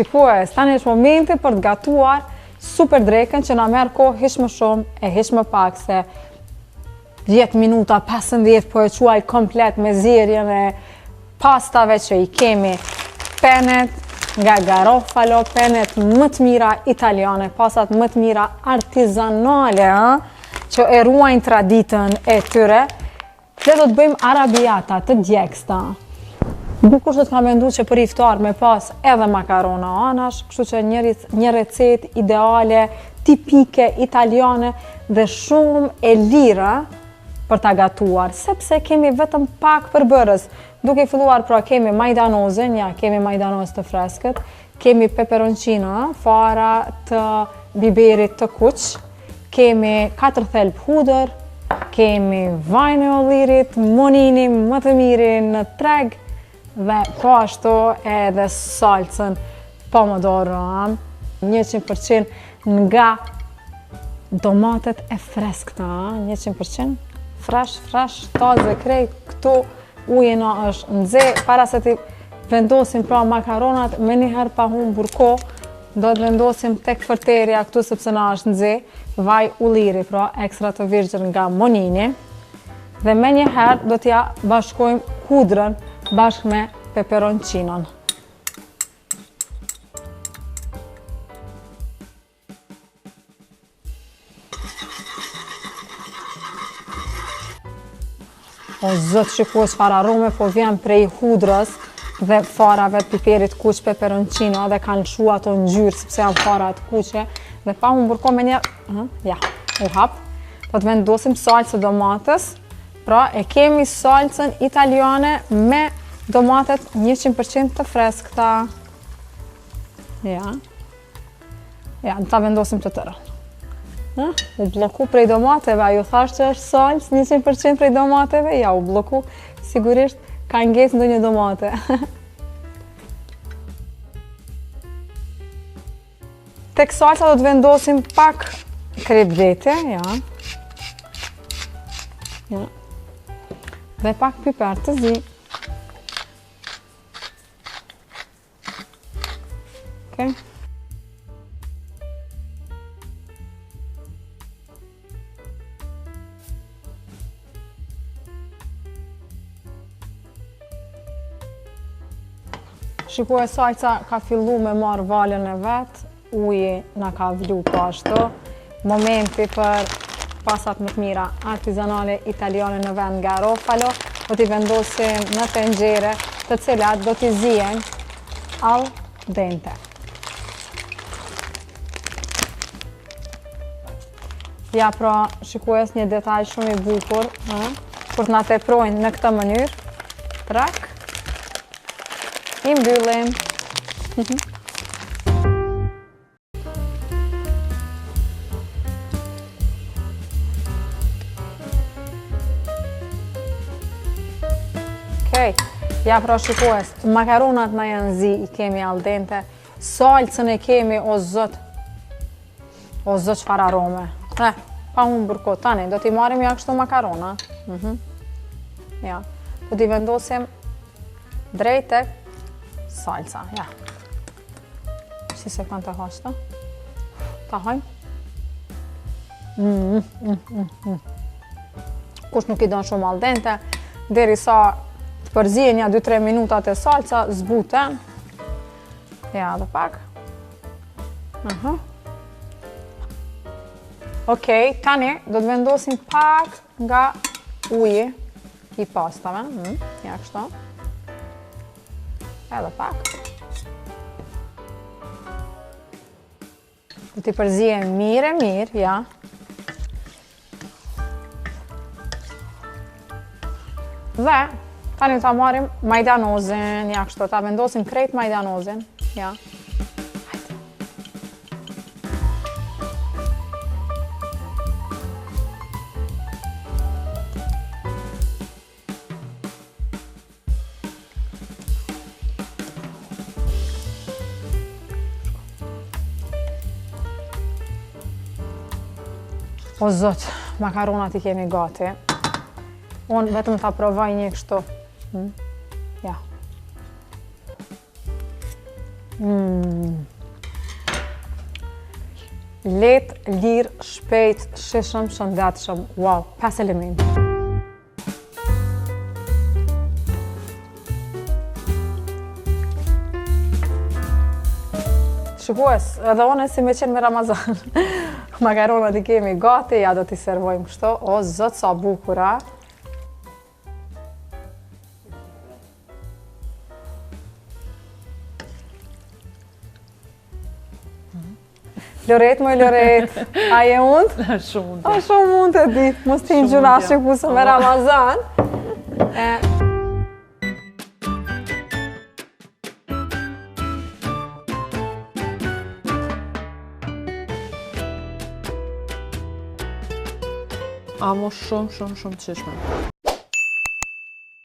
Shikues, tani është momenti për të gatuar super drekën që na merr kohë hiç më shumë e hiç më pak se 10 minuta, 15 po e quaj komplet me zierjen e pastave që i kemi. Penet nga Garofalo, penet më të mira italiane, pastat më të mira artizanale, që e ruajnë traditën e tyre. Dhe do të bëjmë arrabbiata të djegsta. Dikush do të ka menduar që për iftar me pas edhe makarona anash, kështu që një recetë ideale, tipike italiane dhe shumë e lira për ta gatuar, sepse kemi vetëm pak përbërës. Duke filluar pra kemi majdanozen, kemi majdanoz të freskët, kemi peperoncino, fara të biberit të kuq, kemi 4 thelb hudër, kemi vajin e ollirit, moninin më të mirin në treg, dhe po ashtu edhe salcën pomodoro, 100% nga domatet e freskëta, 100% fresh, taze krejt, këtu ujina është nxe, para se ti vendosim pra makaronat, me njëherë pa humbur kohë, do të vendosim tek fërterja këtu sepse na është nxe, vaj ulliri, pra ekstra të virgjën nga monini, dhe me njëherë do t'ja bashkojmë hudrën bashkë me peperoncinon. O zot, shikues, çfarë arome po vjen prej hudrës dhe farave të piperit kuq, peperoncino, dhe kanë lshu ato ngjyrë sepse janë fara të kuqe, dhe pa humbur kohë me u hap. Po të vendosim salcë domates. Pra e kemi salcën italiane me domatet 100% të freskëta. Në ta vendosim të tërën. U bloku prej domateve, a ju thash që është salcë 100% prej domateve? Ja, u bloku, sigurisht ka ngesë ndonjë domate. Tek salca do të vendosim pak krevete, dhe pak piper të zi. Okay. Shikues, salca ka fillu me marrë valën e vetë, uji na ka vlu po ashtu. Momenti për pasat më të mira artizanale italiane në vend Garofalo, do t'i vendosim në tenxhere, të cilat do t'i zihen al dente. Ja, pra, shikues, një detaj shumë i bukur, kur t'na teprojnë në këtë mënyrë, trak, i mbyllim. Ja, pra, shikues, makaronat na janë zi, i kemi al dente, salcën e kemi, o zot çfarë arome. Pa humbur kohë, tani, do t'i marrim ja kështu makarona. Ja, do t'i vendosim drejt tek salca, ja. Si se kanë të hashta. Ta hajmë. Kush nuk i don shumë al dente, deri sa përzihen ja 2-3 minutat e salca, zbuten. Ja, dhe pak. Okej, tani do të vendosim pak nga uji i pastave. Ja, kështu. Edhe pak. Do t'i përzihen mirë, ja. Dhe tani ta marrim majdanozen, ja kështu, ta vendosim krejt majdanozen, ja. O zot, makaronat i kemi gati. Unë vetëm ta provoj një kështu. Ja. Let, lirë, shpejt, shishëm, shëndetshëm. Wow, 5 element. Shikues, edhe unë si me qenë me Ramazan. Makaronat i kemi gati, ja do t'i servojmë kështu. O, zot sa bukura. Loret, moj Loret, a je undë? Shumë A shumë mund të di, mos t'i gjuna shikusë me Ramazan. Amo shumë të shishme.